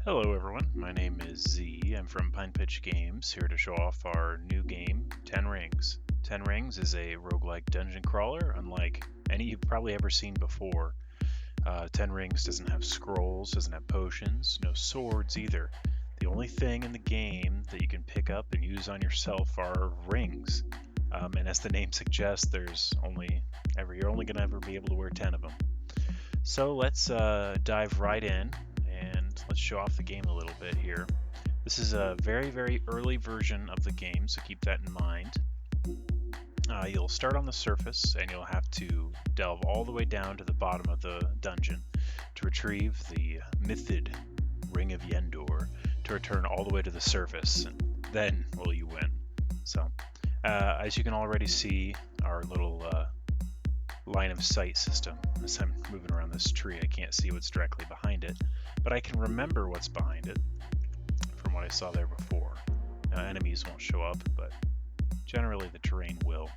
Hello everyone, my name is Z. I'm from Pine Pitch Games, here to show off our new game, Ten Rings. Ten Rings is a roguelike dungeon crawler, unlike any you've probably ever seen before. Ten Rings doesn't have scrolls, doesn't have potions, no swords either. The only thing in the game that you can pick up and use on yourself are rings. And as the name suggests, you're only going to ever be able to wear 10 of them. So let's dive right in and let's show off the game a little bit here. This is a very, very early version of the game, so keep that in mind. You'll start on the surface and you'll have to delve all the way down to the bottom of the dungeon to retrieve the mythid Ring of Yendor to return all the way to the surface, and then will you win. So, as you can already see, our little line of sight system. As I'm moving around this tree, I can't see what's directly behind it, but I can remember what's behind it from what I saw there before. Now, enemies won't show up, but generally the terrain will.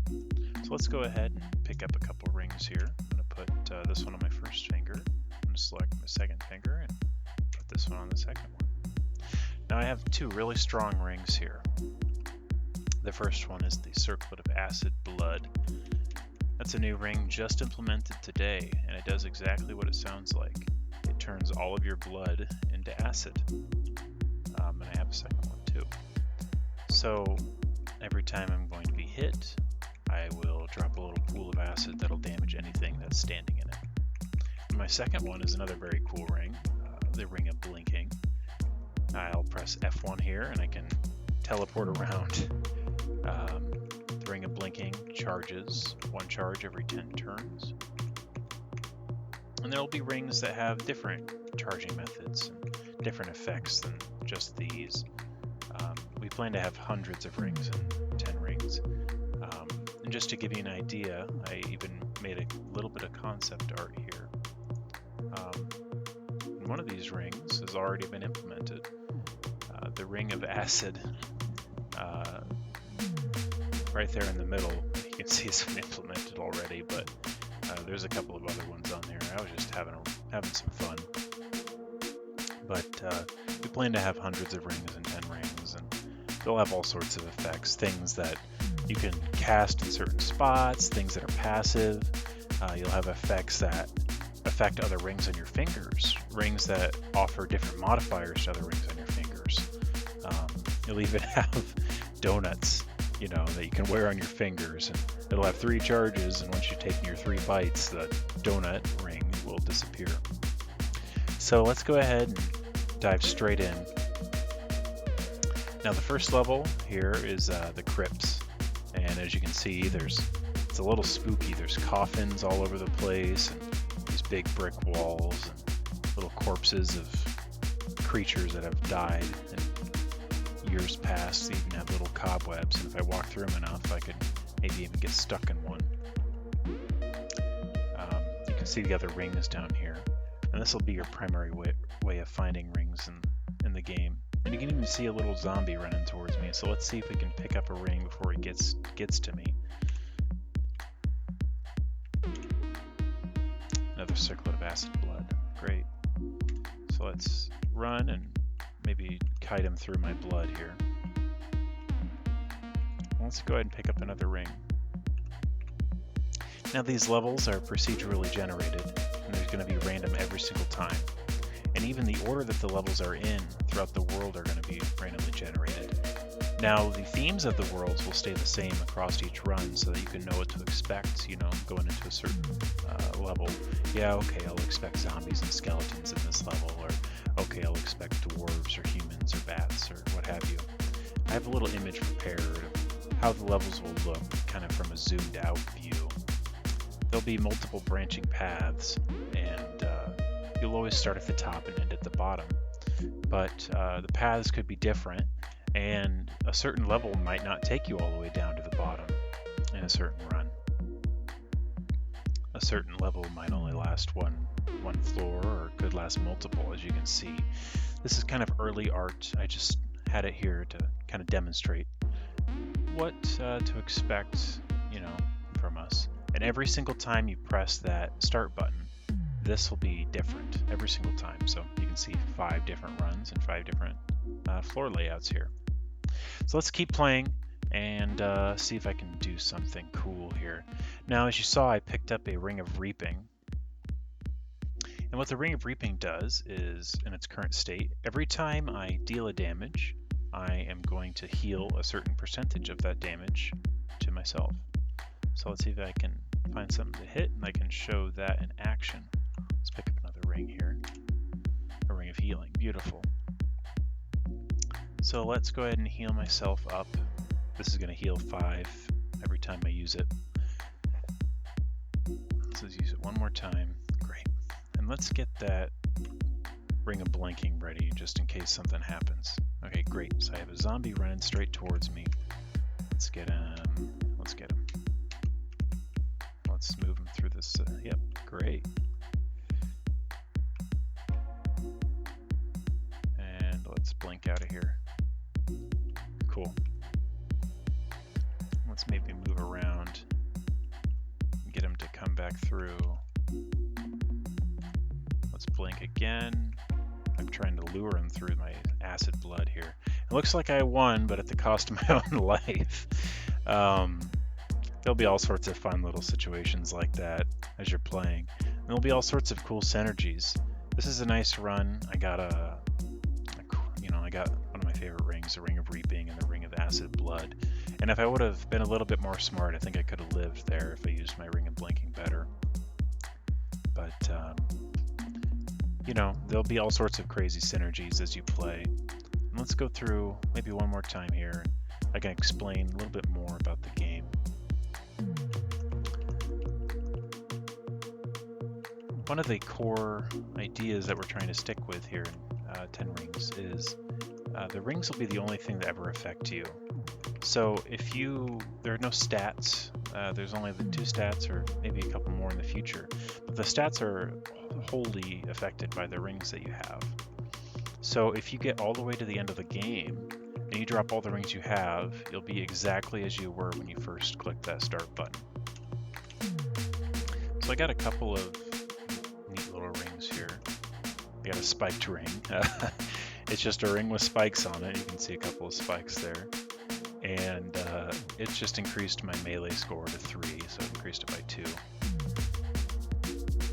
So let's go ahead and pick up a couple rings here. I'm going to put this one on my first finger. I'm going to select my second finger and put this one on the second one. Now I have two really strong rings here. The first one is the Circlet of Acid Blood. That's a new ring just implemented today, and it does exactly what it sounds like. It turns all of your blood into acid. And I have a second one too. So every time I'm going to be hit, I will drop a little pool of acid that'll damage anything that's standing in it. And my second one is another very cool ring, the Ring of Blinking. I'll press F1 here and I can teleport around. The Ring of Blinking charges one charge every 10 turns. And there will be rings that have different charging methods and different effects than just these. We plan to have hundreds of rings and 10 rings. And just to give you an idea, I even made a little bit of concept art here. One of these rings has already been implemented. The Ring of Acid, right there in the middle, you can see it's been implemented already, but there's a couple of other ones on there. I was just having some fun. But we plan to have hundreds of rings and 10 rings, and they'll have all sorts of effects, things that you can cast in certain spots, things that are passive. You'll have effects that affect other rings on your fingers, rings that offer different modifiers to other rings on your fingers. You'll even have donuts, that you can wear on your fingers, and it'll have 3 charges, and once you've taken your 3 bites, the donut ring will disappear. So let's go ahead and dive straight in. Now the first level here is the crypts, and as you can see, it's a little spooky. There's coffins all over the place, and these big brick walls, and little corpses of creatures that have died in years past. They even have little cobwebs, and if I walk through them enough, I could maybe even get stuck in one. You can see the other rings down here, and this will be your primary way of finding rings in the game. And you can even see a little zombie running towards me, so let's see if we can pick up a ring before he gets to me. Another Circlet of Acid Blood. Great. So let's run and maybe kite him through my blood here. Let's go ahead and pick up another ring. Now these levels are procedurally generated, and there's going to be random every single time. And even the order that the levels are in throughout the world are going to be randomly generated. Now the themes of the worlds will stay the same across each run, so that you can know what to expect, going into a certain level. Yeah, okay, I'll expect zombies and skeletons in this level, or okay, I'll expect dwarves or humans or bats or what have you. I have a little image prepared of how the levels will look, kind of from a zoomed out view. There'll be multiple branching paths, and you'll always start at the top and end at the bottom. But the paths could be different, and a certain level might not take you all the way down to the bottom in a certain run. A certain level might only last one floor, or could last multiple, as you can see. This is kind of early art. I just had it here to kind of demonstrate what to expect, from us. And every single time you press that start button, this will be different every single time. So you can see 5 different runs and 5 different floor layouts here. So let's keep playing and see if I can do something cool here. Now, as you saw, I picked up a Ring of Reaping. And what the Ring of Reaping does is, in its current state, every time I deal a damage, I am going to heal a certain percentage of that damage to myself. So let's see if I can find something to hit, and I can show that in action. Let's pick up another ring here. A Ring of Healing. Beautiful. So let's go ahead and heal myself up. This is going to heal 5 every time I use it. So let's use it one more time. Great. And let's get that Ring of Blinking ready just in case something happens. Okay, great. So I have a zombie running straight towards me. Let's get him. Let's get him. Let's move him through this. Yep, great. And let's blink out of here. Cool. Let's maybe move around and get him to come back through. Let's blink again. I'm trying to lure him through my acid blood here. It looks like I won, but at the cost of my own life. There'll be all sorts of fun little situations like that as you're playing. And there'll be all sorts of cool synergies. This is a nice run. I got I got one of my favorite rings, the Ring of Reaping and the Ring of Acid Blood. And if I would have been a little bit more smart, I think I could have lived there if I used my Ring of Blinking better. But, there'll be all sorts of crazy synergies as you play. And let's go through maybe one more time here. I can explain a little bit more about the game. One of the core ideas that we're trying to stick with here in 10 Rings is the rings will be the only thing that ever affect you. So there are no stats, there's only the 2 stats or maybe a couple more in the future, but the stats are wholly affected by the rings that you have. So if you get all the way to the end of the game and you drop all the rings you have, you'll be exactly as you were when you first clicked that start button. So I got a couple of neat little rings here. I got a spiked ring. It's just a ring with spikes on it. You can see a couple of spikes there. And it's just increased my melee score to 3, so it increased it by 2.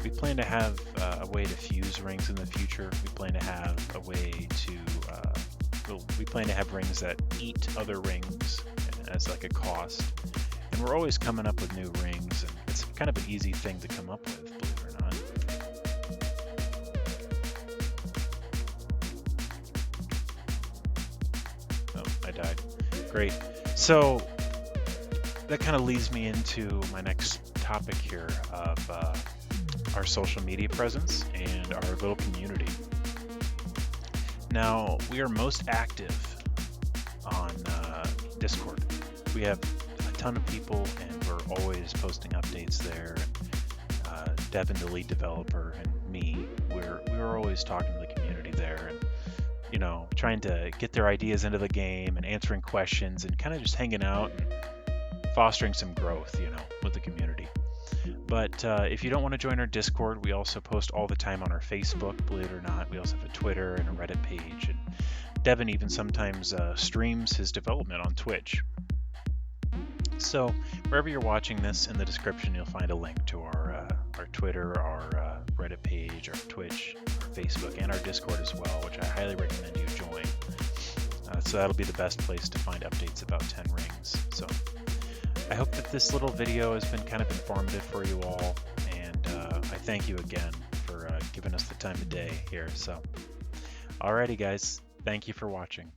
We plan to have a way to fuse rings in the future. We plan to have a way to, we plan to have rings that eat other rings as like a cost. And we're always coming up with new rings, and it's kind of an easy thing to come up with, believe it or not. Oh, I died. Great. So that kind of leads me into my next topic here of our social media presence and our little community. Now, we are most active on Discord. We have a ton of people, and we're always posting updates there. Devin, the lead developer, and me, we're always talking to the community there, and trying to get their ideas into the game and answering questions and kind of just hanging out and fostering some growth, with the community. But if you don't want to join our Discord, we also post all the time on our Facebook, believe it or not. We also have a Twitter and a Reddit page. And Devin even sometimes streams his development on Twitch. So wherever you're watching this, in the description, you'll find a link to our Twitter, our Reddit page, our Twitch, our Facebook, and our Discord as well, which I highly recommend you join. So that'll be the best place to find updates about 10 Rings. So I hope that this little video has been kind of informative for you all, and I thank you again for giving us the time of day here. So, alrighty guys, thank you for watching.